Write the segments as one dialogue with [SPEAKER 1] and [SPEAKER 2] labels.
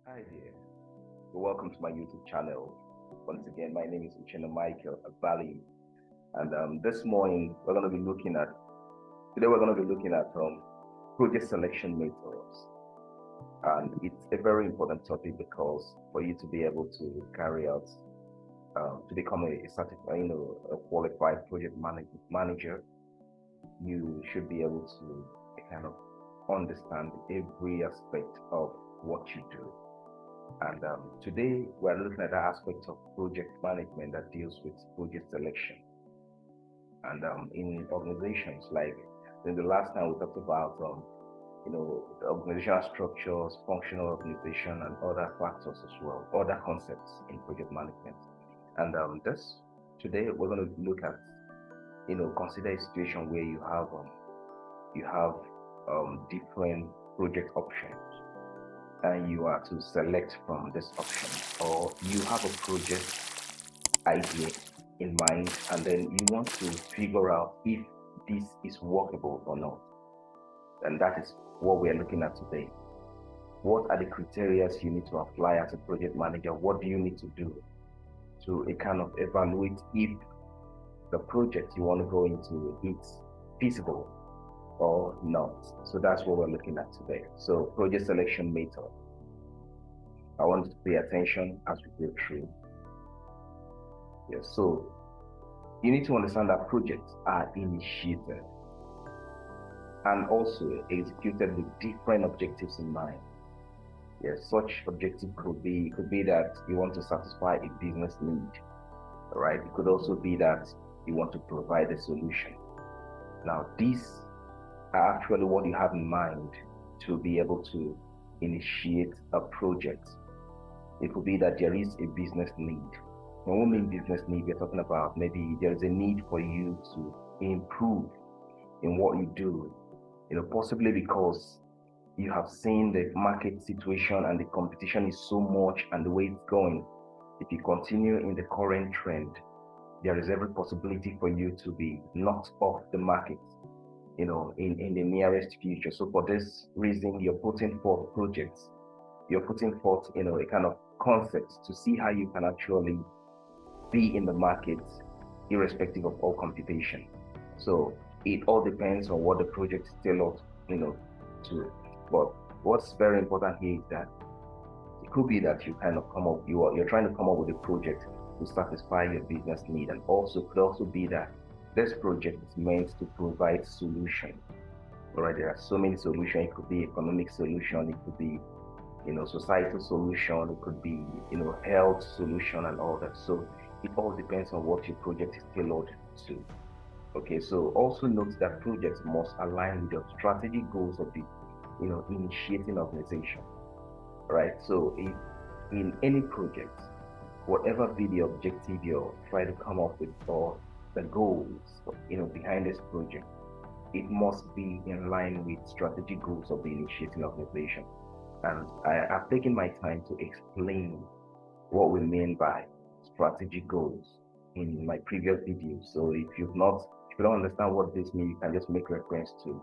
[SPEAKER 1] Hi there. Welcome to my YouTube channel. Once again, my name is Uchenna Michael Abali, and this morning today we're going to be looking at project selection methods, and it's a very important topic because for you to be able to carry out to become a certified, a qualified project manager, you should be able to kind of understand every aspect of what you do. And today we're looking at the aspect of project management that deals with project selection. And in organizations, like in the last time we talked about, the organizational structures, functional organization, and other factors as well, other concepts in project management. And this today we're going to look at, consider a situation where you have different project options and you are to select from this option, or you have a project idea in mind and then you want to figure out if this is workable or not. And that is what we are looking at today. What are the criteria you need to apply as a project manager? What do you need to do to kind of evaluate if the project you want to go into is feasible or not? So that's what we're looking at today. So project selection method. I want you to pay attention as we go through. Yes, so you need to understand that projects are initiated and also executed with different objectives in mind. Yes, such objective could be that you want to satisfy a business need, right? It could also be that you want to provide a solution. Now, these are actually what you have in mind to be able to initiate a project. It could be that there is a business need. When we mean business need, we're talking about maybe there is a need for you to improve in what you do, possibly because you have seen the market situation and the competition is so much and the way it's going. If you continue in the current trend, there is every possibility for you to be knocked off the market, in the nearest future. So for this reason, you're putting forth projects, you're putting forth, a kind of concept to see how you can actually be in the market irrespective of all competition. So it all depends on what the project is tailored, to. But what's very important here is that it could be that you kind of you're trying to come up with a project to satisfy your business need, and also could also be that this project is meant to provide solution. All right, there are so many solutions. It could be economic solution, it could be societal solution, it could be health solution and all that. So it all depends on what your project is tailored to. Okay, so also note that projects must align with your strategic goals of the initiating organization, right? So if in any project, whatever be the objective you're trying to come up with or the goals behind this project, it must be in line with strategic goals of the initiating organization. And I have taken my time to explain what we mean by strategic goals in my previous videos. So if you don't understand what this means, you can just make reference to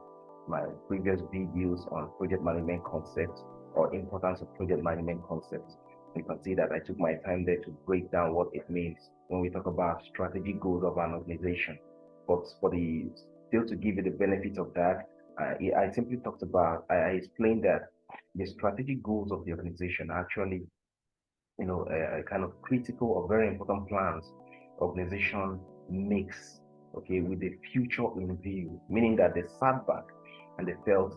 [SPEAKER 1] my previous videos on project management concepts or importance of project management concepts. You can see that I took my time there to break down what it means when we talk about strategic goals of an organization. But still to give you the benefit of that, I simply I explained that the strategic goals of the organization are actually, a kind of critical or very important plans organization makes, okay, with the future in view, meaning that they sat back and they felt,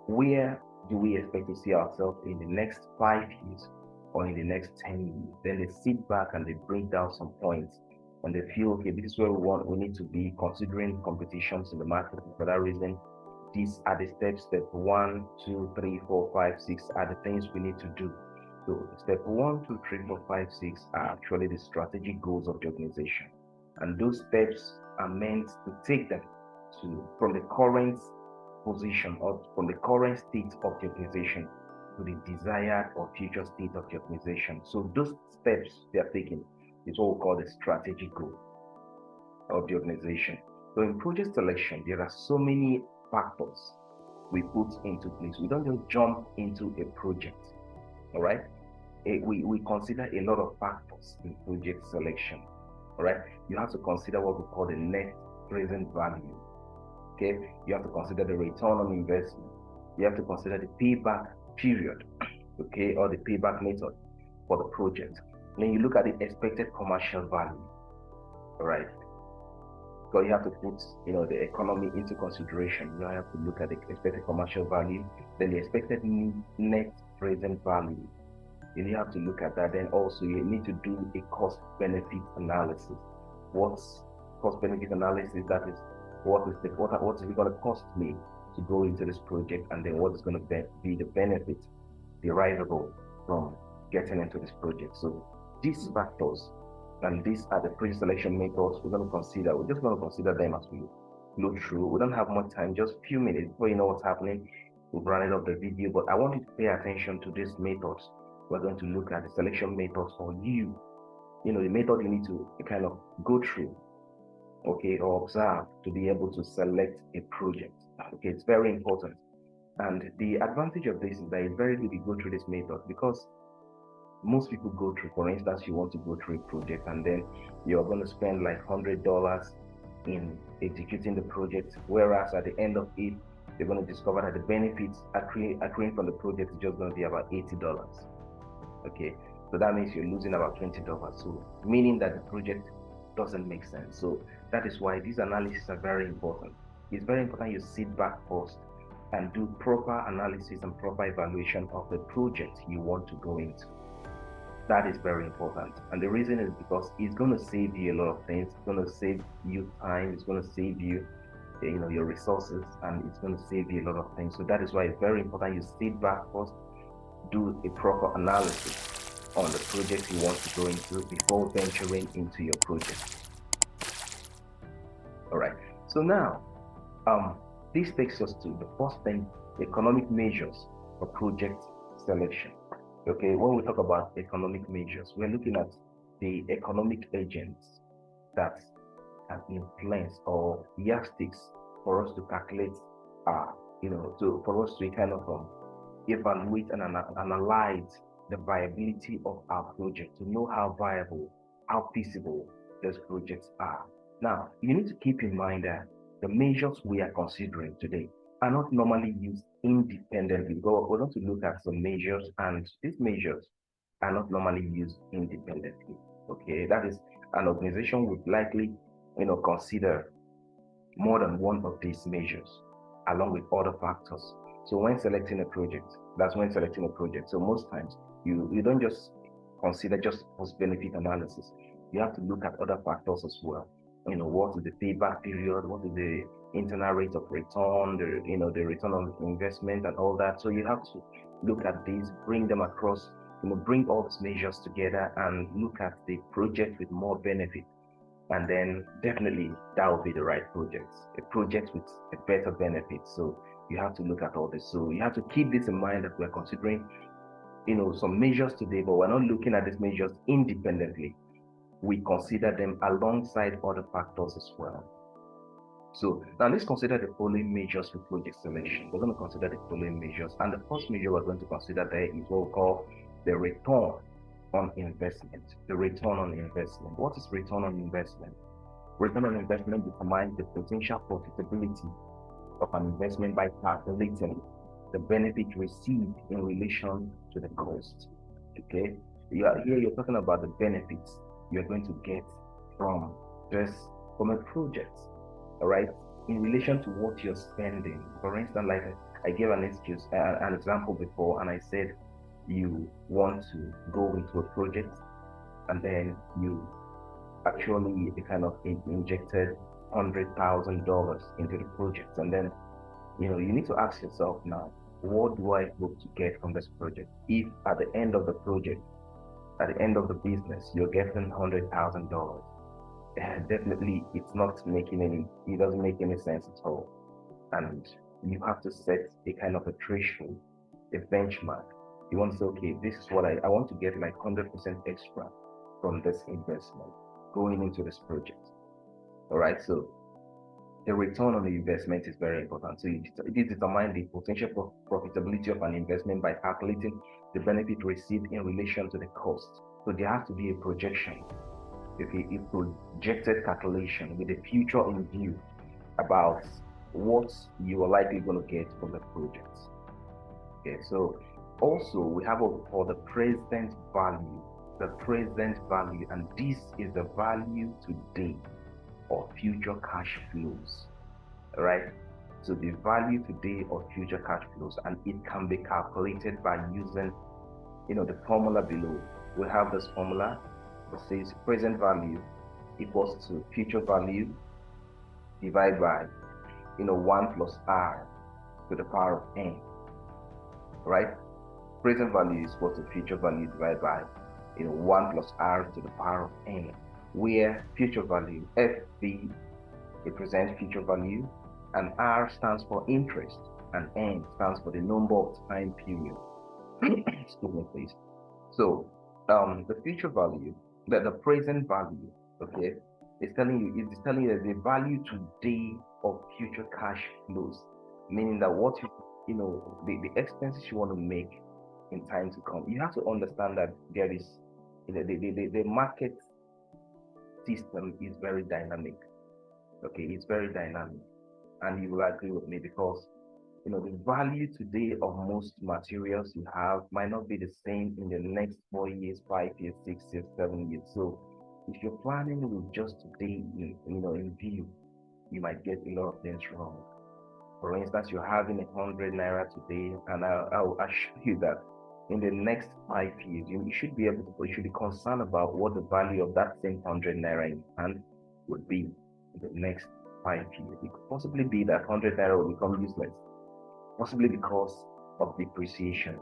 [SPEAKER 1] where do we expect to see ourselves in the next 5 years or in the next 10 years? Then they sit back and they break down some points and they feel, okay, this is where we need to be considering competitions in the market. For that reason, these are the steps. Step 1, 2, 3, 4, 5, 6 are the things we need to do. So step 1, 2, 3, 4, 5, 6 are actually the strategic goals of the organization. And those steps are meant to take them from the current position or from the current state of the organization to the desired or future state of the organization. So those steps they are taking is what we call the strategic goal of the organization. So in project selection, there are so many factors we put into place. We don't just jump into a project. All right. We consider a lot of factors in project selection. All right. You have to consider what we call the net present value. Okay. You have to consider the return on investment. You have to consider the payback period, okay, or the payback method for the project. Then you look at the expected commercial value. All right. So you have to put, the economy into consideration. You have to look at the expected commercial value, then the expected net present value. You have to look at that. Then also you need to do a cost benefit analysis. What's cost benefit analysis? That is, what is it going to cost me to go into this project, and then what is going to be the benefit derivable from getting into this project. So these factors, and these are the pre-selection methods we're going to consider. We're just going to consider them as we go through. We don't have much time, just a few minutes before you know what's happening. We'll run it off the video, but I want you to pay attention to these methods. We're going to look at the selection methods for you. The method you need to kind of go through, okay, or observe to be able to select a project. Okay, it's very important. And the advantage of this is that it's very good to go through this method, because most people go through, for instance, you want to go through a project and then you're going to spend like $100 in executing the project, whereas at the end of it, you're going to discover that the benefits accruing from the project is just going to be about $80. Okay, so that means you're losing about $20. So meaning that the project doesn't make sense. So that is why these analyses are very important. It's very important you sit back first and do proper analysis and proper evaluation of the project you want to go into. That is very important. And the reason is because it's going to save you a lot of things. It's going to save you time. It's going to save you, your resources, and it's going to save you a lot of things. So that is why it's very important you sit back first, do a proper analysis on the project you want to go into before venturing into your project. All right. So now, this takes us to the first thing: economic measures for project selection. Okay, when we talk about economic measures, we're looking at the economic agents that can influence, or yardsticks for us to calculate, for us to kind of evaluate and analyze the viability of our project, to know how viable, how feasible those projects are. Now, you need to keep in mind that the measures we are considering today are not normally used independently. We're going to look at some measures, and these measures are not normally used independently. Okay, that is, an organization would likely, consider more than one of these measures along with other factors. So when selecting a project, that's when selecting a project. So most times you don't just consider just cost-benefit analysis. You have to look at other factors as well. What is the payback period? What is the internal rate of return? The return on investment and all that. So you have to look at these, bring them across, bring all these measures together and look at the project with more benefit. And then definitely that will be the right project, a project with a better benefit. So you have to look at all this. So you have to keep this in mind that we're considering, some measures today, but we're not looking at these measures independently. We consider them alongside other factors as well. So now let's consider the following measures for project selection. We're going to consider the following measures. And the first measure we're going to consider there is what we call the return on investment. The return on investment. What is return on investment? Return on investment determines the potential profitability of an investment by calculating the benefit received in relation to the cost. Okay, you're talking about the benefits you're going to get from a project. All right, in relation to what you're spending. For instance, like I gave an example before, and I said you want to go into a project, and then you actually kind of injected $100,000 into the project, and then you need to ask yourself now, what do I hope to get from this project? If at the end of the project, at the end of the business, you're getting $100,000, definitely it doesn't make any sense at all. And you have to set a kind of a threshold, a benchmark. You want to say, okay, this is what I want to get, like 100% extra from this investment going into this project. All right, so the return on the investment is very important. So you determine the potential profitability of an investment by calculating the benefit received in relation to the cost. So there has to be a projection, okay, a projected calculation with the future in view about what you are likely going to get from the project. Okay, so also we have what we call the present value. The present value, and this is the value today of future cash flows. All right. So the value today of future cash flows, and it can be calculated by using, the formula below. We have this formula that says present value equals to future value divided by, 1 plus r to the power of n. Right? Present value is equal to future value divided by, 1 plus r to the power of n, where future value, FV, represents future value, and R stands for interest, and N stands for the number of time period. Excuse me, please. So, the future value, the present value, okay, it's telling you that the value today of future cash flows, meaning that what the expenses you want to make in time to come. You have to understand that there is, the market system is very dynamic. Okay, it's very dynamic, and you will agree with me because the value today of most materials you have might not be the same in the next 4 years, 5 years, 6 years, 7 years. So if you're planning with just today in view, you might get a lot of things wrong. For instance, you're having 100 naira today, and I'll assure you that in the next 5 years, you should be concerned about what the value of that same 100 naira in hand would be in the next 5 years. It could possibly be that 100 naira will become useless, possibly because of depreciation,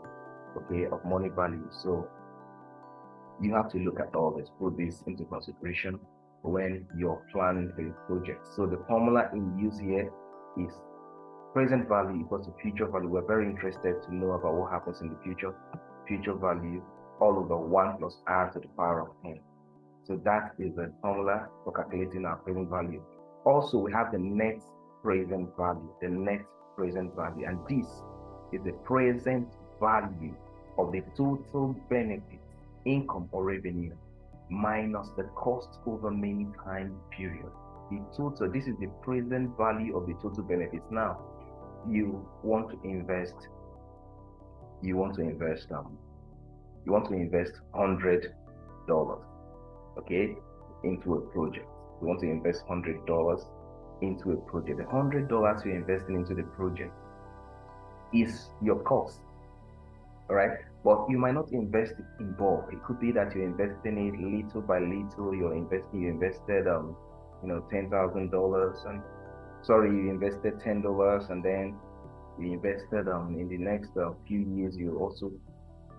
[SPEAKER 1] okay, of money value. So you have to look at all this, put this into consideration when you're planning for your project. So the formula in use here is present value equals to future value. We're very interested to know about what happens in the future. Future value all over 1 plus r to the power of n. So that is the formula for calculating our present value. Also, we have the net present value, and this is the present value of the total benefit, income or revenue, minus the cost over many time period. This is the present value of the total benefits. Now, you want to invest $100, okay, into a project. You want to invest $100 into a project. The $100 you're investing into the project is your cost, all right? But you might not invest it in bulk. It could be that you're investing it little by little. You invested $10,000, and you invested $10, and then you invested in the next few years you also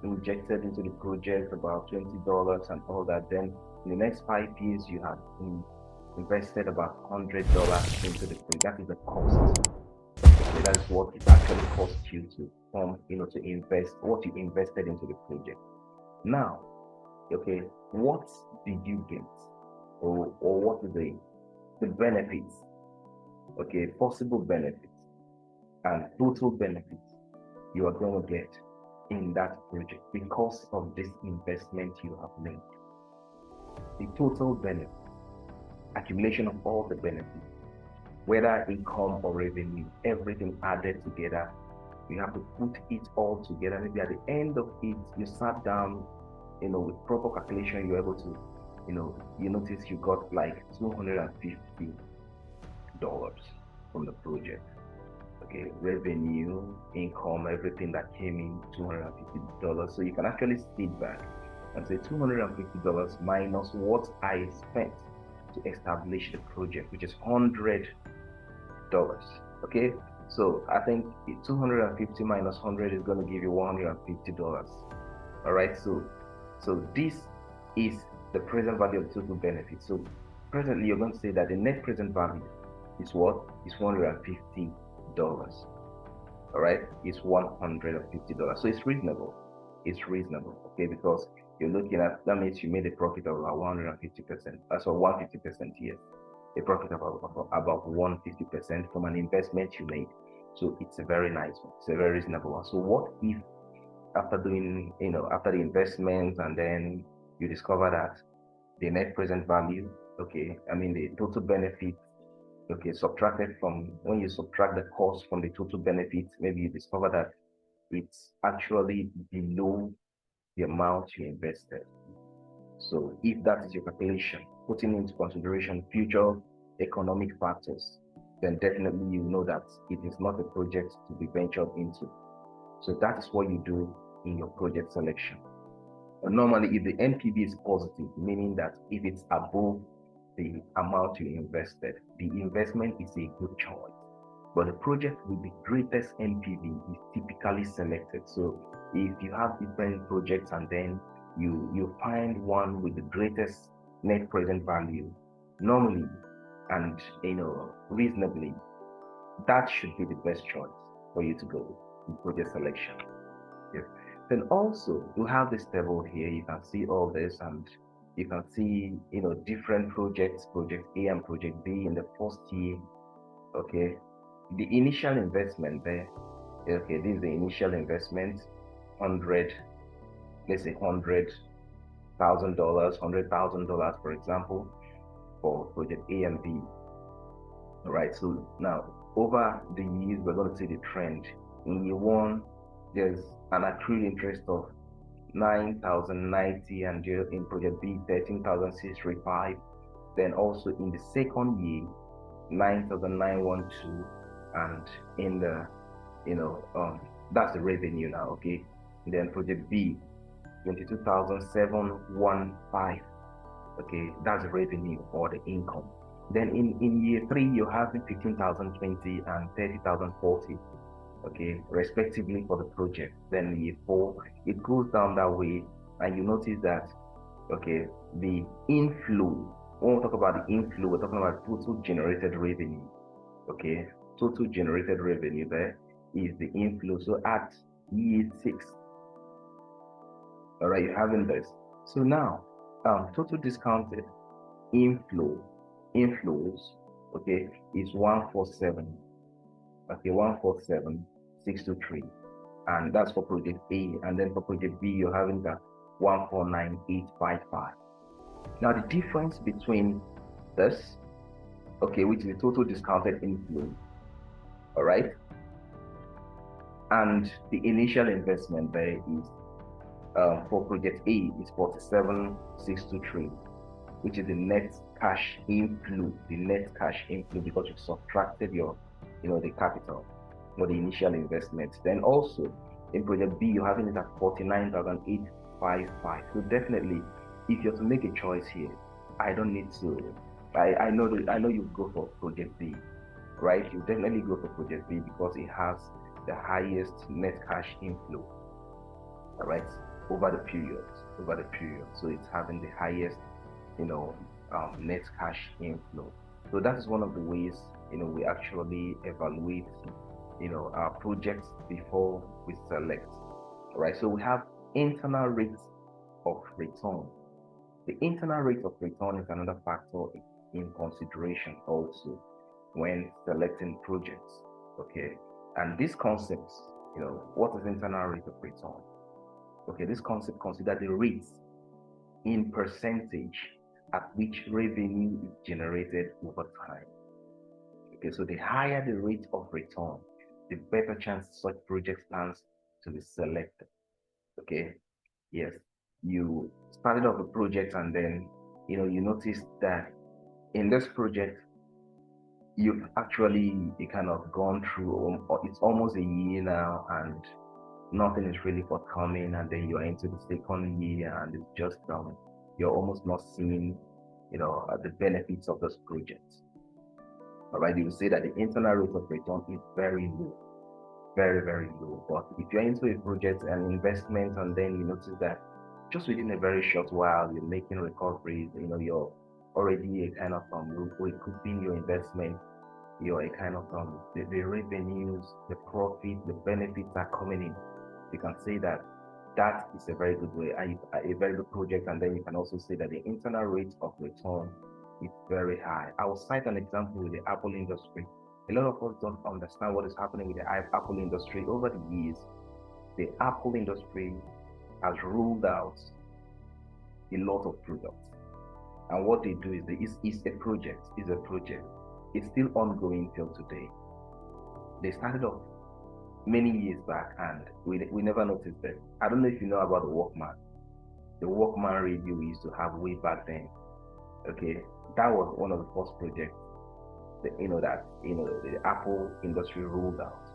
[SPEAKER 1] injected into the project about $20 and all that. Then in the next 5 years you have invested about $100 into the project. That is the cost. Okay, that is what it actually costs you to to invest, what you invested into the project. Now, okay, what did you get, or what are the benefits, okay, possible benefits and total benefits you are going to get in that project because of this investment you have made? The total benefit, accumulation of all the benefits, whether income or revenue, everything added together. You have to put it all together. Maybe at the end of it, you sat down, with proper calculation, you're able to, you notice you got like $250 from the project. Okay, revenue, income, everything that came in, $250. So you can actually sit back and say $250 minus what I spent to establish the project, which is $100. Okay, so I think 250 minus 100 is going to give you $150. All right, so this is the present value of total benefit. So presently you're going to say that the net present value is what? Is $150. All right, it's $150. So it's reasonable. Okay, because you're looking at, that means you made a profit of about 150%. That's 150%, yes. A profit of about 150% from an investment you made. So it's a very nice one. It's a very reasonable one. So what if after doing, after the investment, and then you discover that the net present value, okay, I mean the total benefit, okay, subtracted from, when you subtract the cost from the total benefit, maybe you discover that it's actually below the amount you invested. So if that is your calculation, putting into consideration future economic factors, then definitely you know that it is not a project to be ventured into. So that is what you do in your project selection. Normally, if the NPV is positive, meaning that if it's above the amount you invested, the investment is a good choice. But the project with the greatest NPV is typically selected. So if you have different projects and then you find one with the greatest net present value, normally and reasonably, that should be the best choice for you to go in project selection. Yes. Then also you have this table here. You can see all this, and you can see different projects, project A and project B in the first year. Okay, the initial investment there. Okay, this is the initial investment, let's say $100,000, for example, for project A and B. All right. So now over the years, we're going to see the trend. In year one, there's an accrued interest of 9,090, and in project B 13,635. Then also in the second year, 9,912, and in the that's the revenue now. Okay, then project B 22,715. Okay, that's the revenue or the income. Then in year three, you're having 15,020 and 30,040. Okay, respectively for the project. Then year four, it goes down that way, and you notice that, okay, the inflow, when we talk about the inflow, we're talking about total generated revenue. Okay, total generated revenue there is the inflow. So at year six, all right, you're having this. So now, total discounted inflows, okay, is 147. Okay, 147,623, and that's for project A. And then for project B, you're having that 149,855. Now the difference between this, okay, which is the total discounted inflow, all right, and the initial investment there is for project A is 47,623, which is the net cash inflow, because you subtracted your the capital or the initial investment. Then also in project B, you're having it at 49,855. So definitely, if you're to make a choice here, I don't need to. I know you go for project B, right? You definitely go for project B because it has the highest net cash inflow, all right, over the period. So it's having the highest, net cash inflow. So that is one of the ways we actually evaluate our projects before we select. All right, so we have internal rates of return. The internal rate of return is another factor in consideration also when selecting projects. Okay, and this concept, what is internal rate of return? Okay, this concept considers the rates in percentage at which revenue is generated over time. Okay, so the higher the rate of return, the better chance such project stands to be selected. Okay, yes, you started off a project and then you noticed that in this project you've actually kind of gone through, it's almost a year now, and nothing is really forthcoming, and then you're into the second year and it's just you're almost not seeing the benefits of this project. All right, you will say that the internal rate of return is very low, very, very low. But if you're into a project and investment, and then you notice that just within a very short while you're making recoveries, you're already a kind of recouping your investment, you're a kind of the revenues, the profit, the benefits are coming in. You can say that that is a very good way, a very good project. And then you can also say that the internal rate of return is very high. I will cite an example with the Apple industry. A lot of us don't understand what is happening with the Apple industry over the years. the Apple industry has ruled out a lot of products. And what they do is it's a project. It's still ongoing till today. They started off many years back and we never noticed them. I don't know if you know about the Walkman. The Walkman radio we used to have way back then. Okay, that was one of the first projects that the Apple industry rolled out.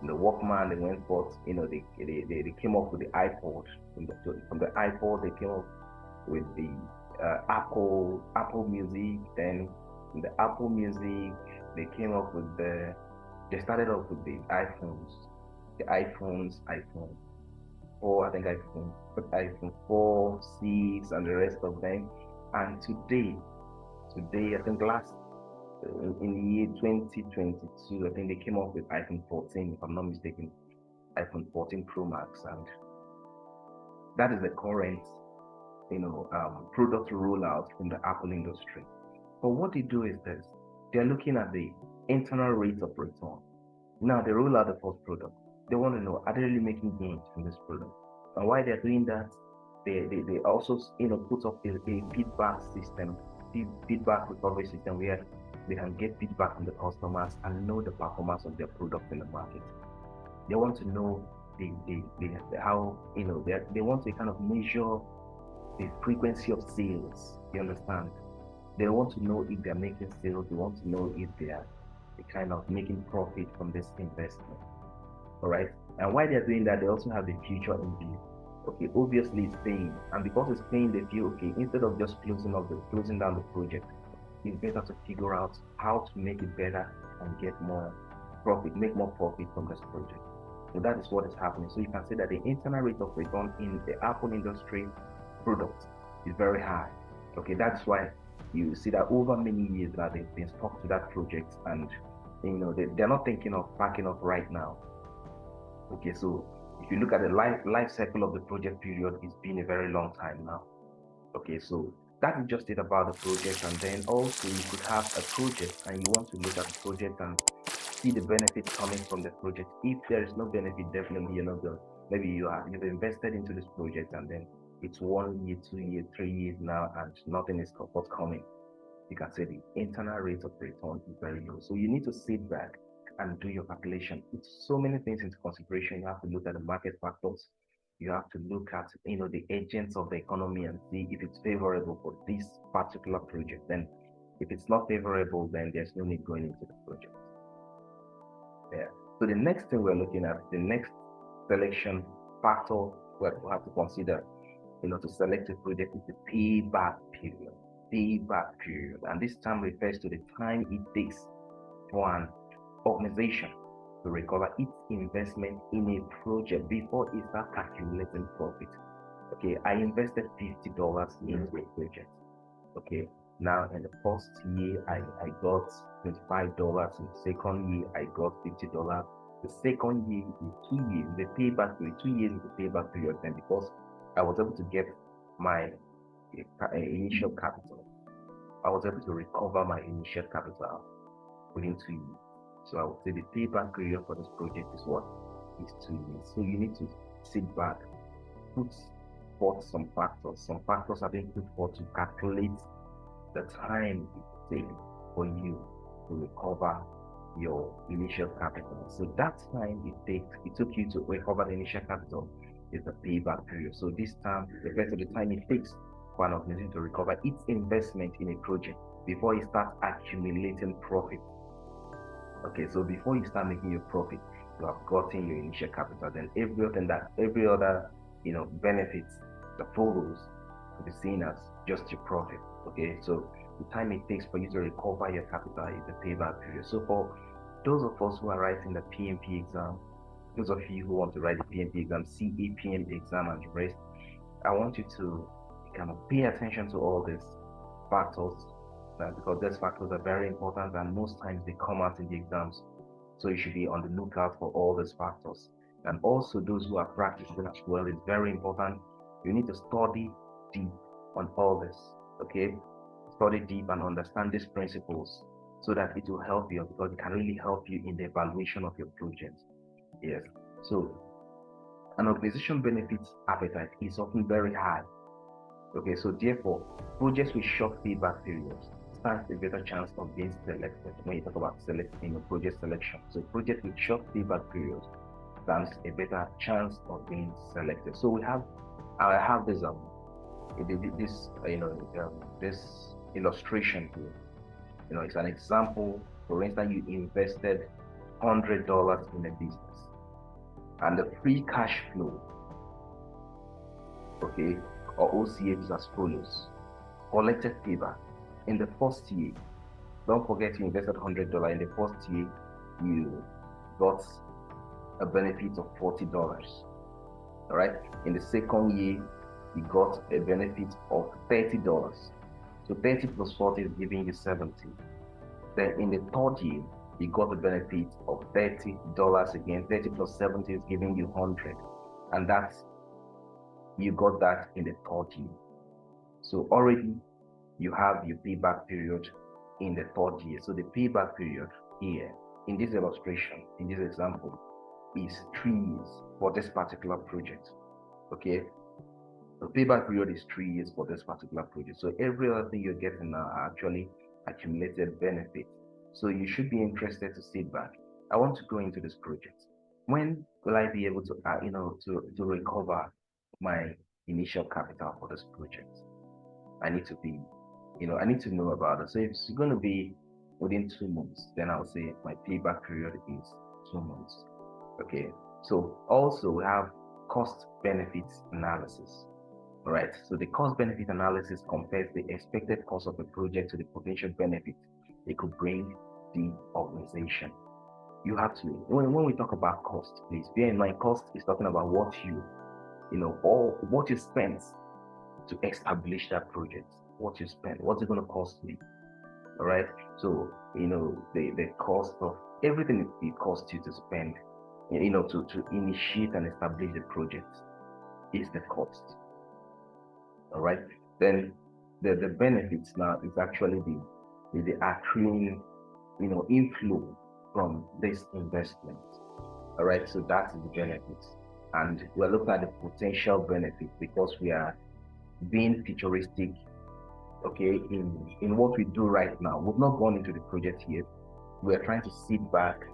[SPEAKER 1] And the Walkman, they went forth, they came up with the iPod. From the iPod, they came up with the Apple Music. Then from the Apple Music, they came up with they started off with the iPhone 4, I think iPhone 4, 6, and the rest of them. And today, I think in the year 2022, I think they came up with iPhone 14, if I'm not mistaken, iPhone 14 Pro Max, and that is the current, product rollout from the Apple industry. But what they do is this: they're looking at the internal rate of return. Now they roll out the first product. They want to know, are they really making gains from this product? And while they're doing that, they also put up a feedback system, feedback recovery system where they can get feedback from the customers and know the performance of their product in the market. They want to know how they want to kind of measure the frequency of sales. You understand? They want to know if they're making sales. They want to know if they're kind of making profit from this investment. All right. And while they're doing that, they also have the future in view. Okay, obviously it's paying, and because it's paying, they feel okay. Instead of just closing down the project, it's better to figure out how to make it better and get more profit, make more profit from this project. So that is what is happening. So you can say that the internal rate of return in the Apple industry product is very high. Okay, that's why you see that over many years now they've been stuck to that project, and they're not thinking of backing up right now. Okay, so if you look at the life cycle of the project period, it's been a very long time now. Okay, so that is just it about the project. And then also you could have a project and you want to look at the project and see the benefits coming from the project. If there is no benefit, definitely you're not going. Maybe you've invested into this project and then it's 1 year, 2 years, 3 years now, and nothing is forthcoming. You can say the internal rate of return is very low. So you need to sit back and do your calculation. It's so many things into consideration. You have to look at the market factors. You have to look at the agents of the economy and see if it's favorable for this particular project. Then if it's not favorable, then there's no need going into the project. Yeah. So the next thing we're looking at, the next selection factor we have to consider to select a project is the payback period. Payback period. And this term refers to the time it takes for an organization to recover its investment in a project before it starts accumulating profit. Okay, I invested $50 into a project. Okay, now in the first year I got $25. In the second year I got $50. The second year is 2 years, the payback period. 2 years is the payback period then, because I was able to get my initial capital. I was able to recover my initial capital within 2 years. So I would say the payback period for this project is 2 years. So you need to sit back, put forth some factors. Some factors have been put forth to calculate the time it takes for you to recover your initial capital. So that time it took you to recover the initial capital is the payback period. So this time refers to the time it takes for an organization to recover its investment in a project before it starts accumulating profit. Okay, so before you start making your profit, you have gotten your initial capital. Then every other benefits that follows to be seen as just your profit. Okay, so the time it takes for you to recover your capital is the payback period. So for those of us who are writing the PMP exam, those of you who want to write the PMP exam, CAPM exam and the rest, I want you to kind of pay attention to all these factors, because these factors are very important and most times they come out in the exams. So you should be on the lookout for all these factors. And also those who are practicing as well, it's very important. You need to study deep on all this, okay? Study deep and understand these principles so that it will help you, because it can really help you in the evaluation of your project. Yes. So An organization benefits appetite is often very high. Okay, so therefore, projects with short payback periods stand a better chance of being selected when you talk about project selection. So project with short payback periods stands a better chance of being selected. So I have this this illustration here. It's an example. For instance, you invested $100 in a business, and the free cash flow, okay, or OCF is as follows: collected payback in the first year. Don't forget you invested $100 in the first year. You got a benefit of $40. All right. In the second year, you got a benefit of $30. So 30 plus 40 is giving you 70. Then in the third year, you got the benefit of $30 again. 30 plus 70 is giving you 100. And you got that in the third year. So already you have your payback period in the third year. So the payback period here in this illustration, in this example, is 3 years for this particular project. Okay, the payback period is 3 years for this particular project. So every other thing you're getting now are actually accumulated benefits. So you should be interested to sit back. I want to go into this project. When will I be able to to recover my initial capital for this project? I need to be, I need to know about it. So if it's going to be within 2 months, then I'll say my payback period is 2 months. Okay. So also we have cost benefits analysis. All right. So the cost benefit analysis compares the expected cost of a project to the potential benefit it could bring the organization. You have to, when we talk about cost, please bear in mind, cost is talking about what or what you spent to establish that project. What you spend, what's it going to cost me? All right. So the cost of everything it costs you to spend, to initiate and establish the project is the cost. All right. Then the benefits now is actually the accruing inflow from this investment. All right. So that is the benefits, and we're looking at the potential benefit because we are being futuristic. Okay, in what we do right now. We've not gone into the project yet. We are trying to sit back,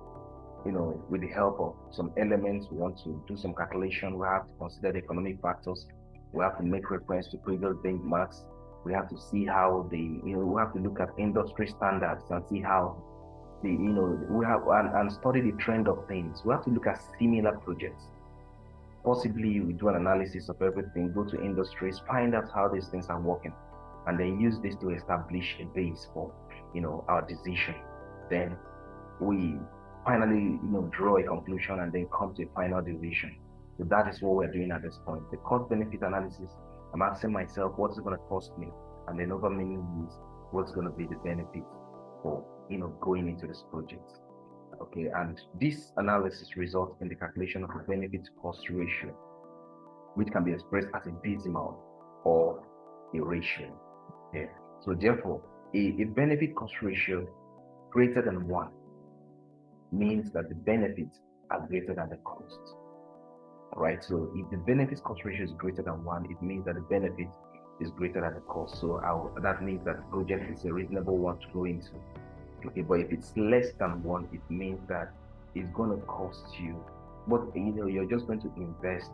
[SPEAKER 1] with the help of some elements. We want to do some calculation. We have to consider the economic factors. We have to make reference to previous benchmarks. We have to see how we have to look at industry standards and see how we have and study the trend of things. We have to look at similar projects. Possibly we do an analysis of everything, go to industries, find out how these things are working, and then use this to establish a base for our decision. Then we finally draw a conclusion and then come to a final decision. So that is what we're doing at this point. The cost benefit analysis, I'm asking myself, what's it going to cost me? And then over many years, what's going to be the benefit for going into this project? Okay, and this analysis results in the calculation of a benefit to cost ratio, which can be expressed as a decimal or a ratio. Yeah. So therefore, a benefit cost ratio greater than 1 means that the benefits are greater than the cost. All right. So if the benefit cost ratio is greater than 1, it means that the benefit is greater than the cost. So that means that the project is a reasonable one to go into. Okay, but if it's less than 1, it means that it's going to cost you, but you're just going to invest.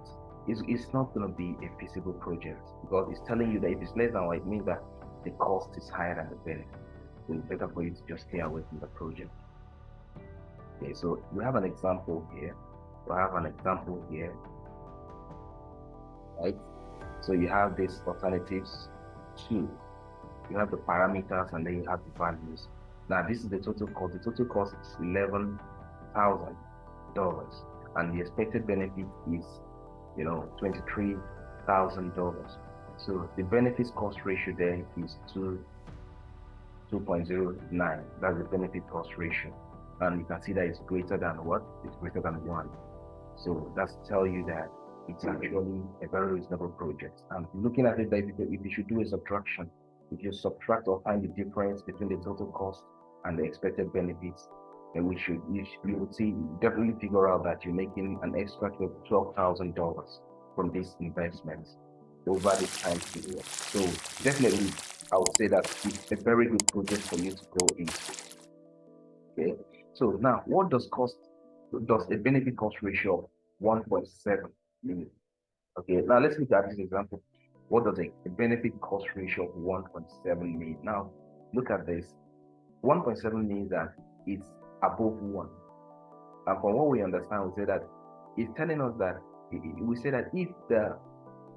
[SPEAKER 1] It's not going to be a feasible project because it's telling you that if it's less than 1, it means that the cost is higher than the benefit. So it's better for you to just stay away from the project. Okay, so we have an example here. Right? So you have these alternatives 2. You have the parameters and then you have the values. Now this is the total cost. The total cost is $11,000, and the expected benefit is $23,000. So the benefits cost ratio there is 2.09. That's the benefit cost ratio, and you can see that it's greater than what? It's greater than 1. So that's tell you that it's actually a very reasonable project. And looking at it, if you should do a subtraction, if you subtract or find the difference between the total cost and the expected benefits, and you would see, definitely figure out that you're making an extra $12,000 from these investments over this time period. So definitely, I would say that it's a very good project for you to go into. Okay. So now, what does a benefit cost ratio of 1.7 mean? Okay. Now let's look at this example. What does a benefit cost ratio of 1.7 mean? Now, look at this. 1.7 means that it's above 1. And from what we understand, we say that it's telling us that we say that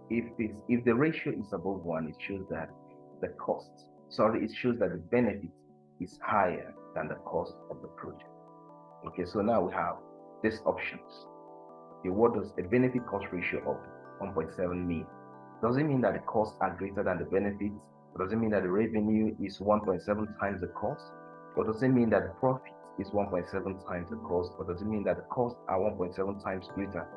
[SPEAKER 1] if the ratio is above 1, it shows that it shows that the benefit is higher than the cost of the project. Okay, so now we have these options. Okay, what does a benefit cost ratio of 1.7 mean? Does it mean that the costs are greater than the benefits? Or does it mean that the revenue is 1.7 times the cost? Or does it mean that the profit is 1.7 times the cost? Or does it mean that the costs are 1.7 times greater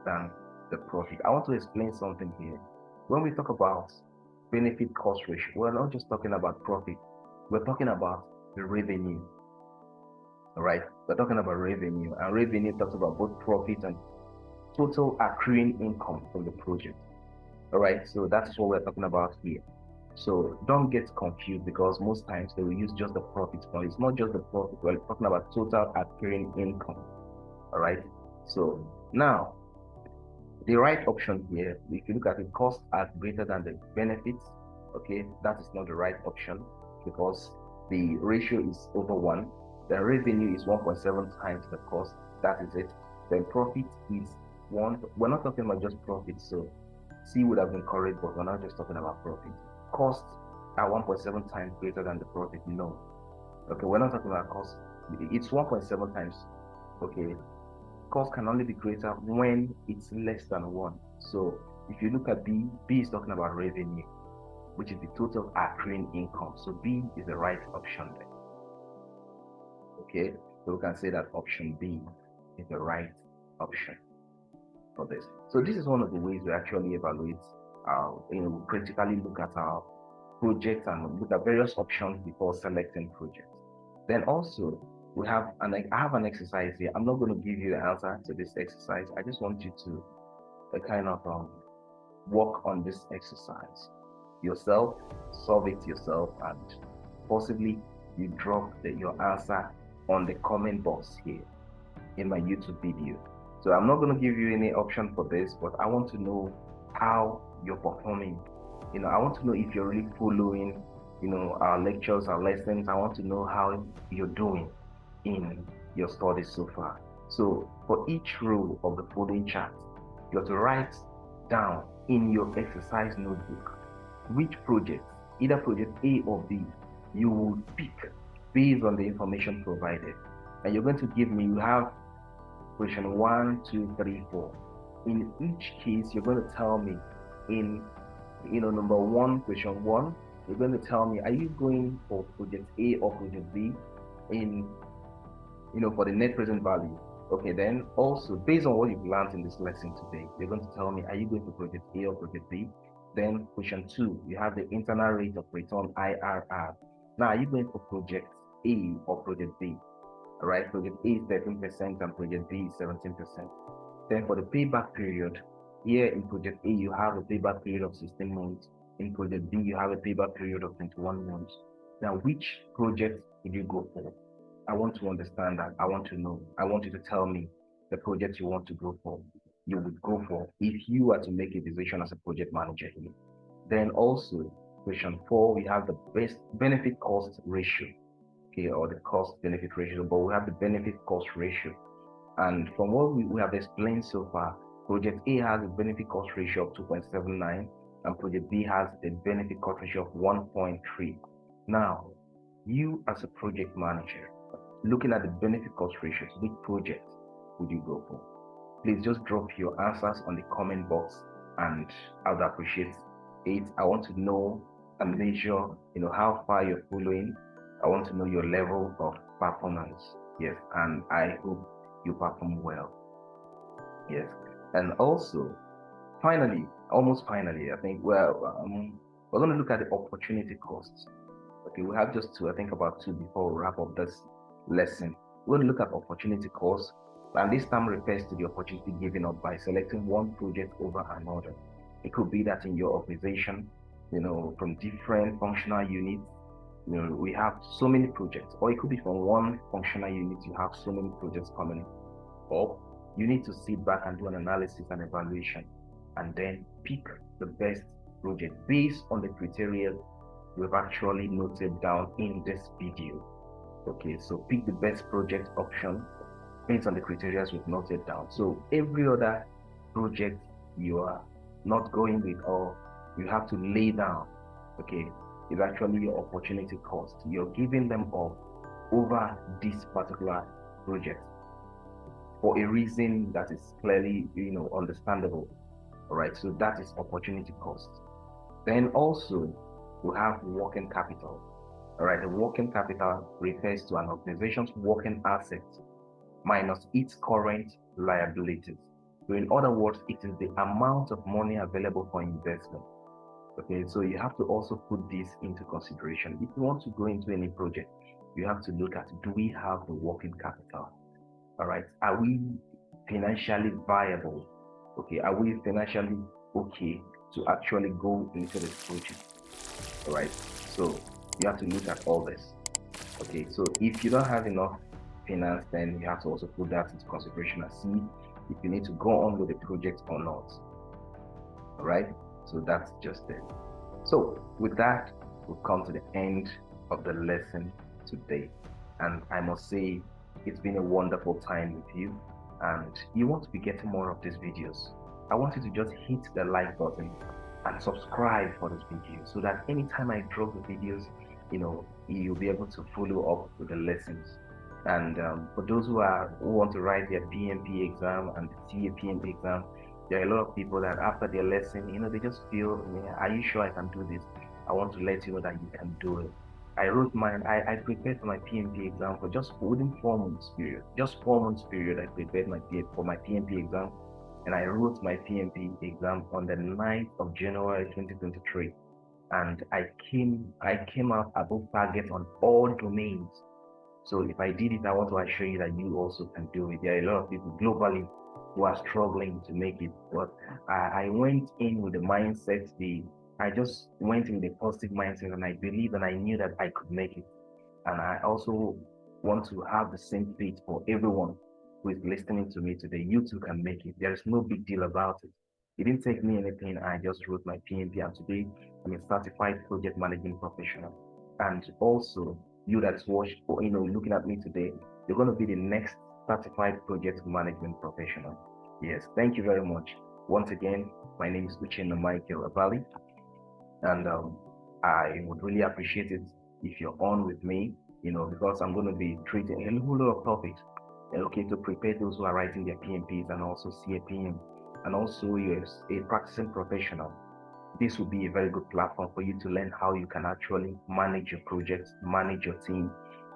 [SPEAKER 1] than the profit? I want to explain something here. When we talk about benefit cost ratio, we're not just talking about profit. We're talking about the revenue. All right, we're talking about revenue, and revenue talks about both profit and total accruing income from the project. All right, so that's what we're talking about here. So don't get confused, because most times they will use just the profit, but it's not just the profit. We're talking about total accruing income. All right, so now the right option here, if you look at it, costs are greater than the benefits. Okay, that is not the right option, because the ratio is over 1. The revenue is 1.7 times the cost. That is it. Then profit is 1. We're not talking about just profit, so C would have been correct, but we're not just talking about profit. Costs are 1.7 times greater than the profit. No. Okay, we're not talking about cost. It's 1.7 times. Okay, cost can only be greater when it's less than 1. So if you look at B is talking about revenue, which is the total accruing income. So B is the right option there. Okay, so we can say that option B is the right option for this. So this is one of the ways we actually evaluate we critically look at our projects and look at various options before selecting projects. Then also I have an exercise here. I'm not going to give you the answer to this exercise. I just want you to kind of work on this exercise yourself, solve it yourself, and possibly you drop your answer on the comment box here in my YouTube video. So I'm not going to give you any option for this, but I want to know how you're performing. I want to know if you're really following, our lectures, our lessons. I want to know how you're doing in your studies so far. So for each row of the following chart, you have to write down in your exercise notebook which project, either project A or B, you will pick based on the information provided. And you're going to give me, you have question 1, 2, 3, 4. In each case, you're going to tell me in, number 1, question 1, you're going to tell me, are you going for project A or project B in, for the net present value? Okay, then also based on what you've learned in this lesson today, you're going to tell me, are you going for project A or project B? Then question 2, you have the internal rate of return, IRR. Now, are you going for project A or project B? All right, project A is 13% and project B is 17%. Then for the payback period, here in project A, you have a payback period of 16 months. In project B, you have a payback period of 21 months. Now, which project did you go for? I want to understand that. I want to know. I want you to tell me the project you want to go for. You would go for if you were to make a decision as a project manager here. Then also, question 4, we have the best benefit cost ratio, okay, or the cost benefit ratio, but we have the benefit cost ratio. And from what we have explained so far, project A has a benefit cost ratio of 2.79, and project B has a benefit cost ratio of 1.3. Now, you as a project manager, looking at the benefit cost ratios, which project would you go for? Please just drop your answers on the comment box, and I would appreciate it. I want to know and measure, how far you're following. I want to know your level of performance. Yes, and I hope you perform well. Yes, and also, almost finally, I think, we're going to look at the opportunity costs. Okay, we have just two, I think about two before we wrap up this lesson. we're going to look at opportunity cost, and this term refers to the opportunity given up by selecting one project over another. It could be that in your organization, from different functional units, we have so many projects, or it could be from one functional unit, you have so many projects coming in. Or you need to sit back and do an analysis and evaluation, and then pick the best project based on the criteria we've actually noted down in this video. Okay, so pick the best project option based on the criteria we've noted down. So every other project you are not going with, or you have to lay down, okay, is actually your opportunity cost. You're giving them up over this particular project for a reason that is clearly, understandable. All right, so that is opportunity cost. Then also we have working capital. All right, the working capital refers to an organization's working assets minus its current liabilities. So in other words, it is the amount of money available for investment. Okay, so you have to also put this into consideration. If you want to go into any project, you have to look at, do we have the working capital? All right, are we financially viable? Okay, are we financially okay to actually go into this project? All right, so you have to look at all this. Okay, so if you don't have enough finance, then you have to also put that into consideration and see if you need to go on with the project or not. All right, so that's just it. So with that, we've come to the end of the lesson today, and I must say it's been a wonderful time with you. And you want to be getting more of these videos, I want you to just hit the like button and subscribe for this video, so that anytime I drop the videos, you'll be able to follow up with the lessons. And for those who want to write their PMP exam and the PMP exam, there are a lot of people that after their lesson, they just feel, are you sure I can do this? I want to let you know that you can do it. I wrote mine. I prepared for my PMP exam for just within 4 months period. Just 4 months period, I prepared for my PMP exam, and I wrote my PMP exam on the 9th of January 2023. And I came out above target on all domains. So if I did it, I want to assure you that you also can do it. There are a lot of people globally who are struggling to make it, but I went in with the mindset, I just went in the positive mindset, and I believed and I knew that I could make it. And I also want to have the same faith for everyone who is listening to me today. You too can make it. There is no big deal about it. It didn't take me anything. I just wrote my PMP, and today I'm a certified project management professional. And also, you that's watched or looking at me today, you're going to be the next certified project management professional. Yes, thank you very much. Once again, my name is Uchenna Michael Abali, and I would really appreciate it if you're on with me, because I'm going to be treating a whole lot of topics, okay, to prepare those who are writing their PMPs and also CAPM, and also you're a practicing professional. This will be a very good platform for you to learn how you can actually manage your projects, manage your team,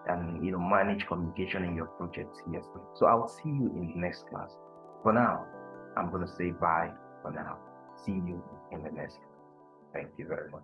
[SPEAKER 1] and manage communication in your projects. Yes. So I'll see you in the next class. For now, I'm going to say bye for now. See you in the next class. Thank you very much.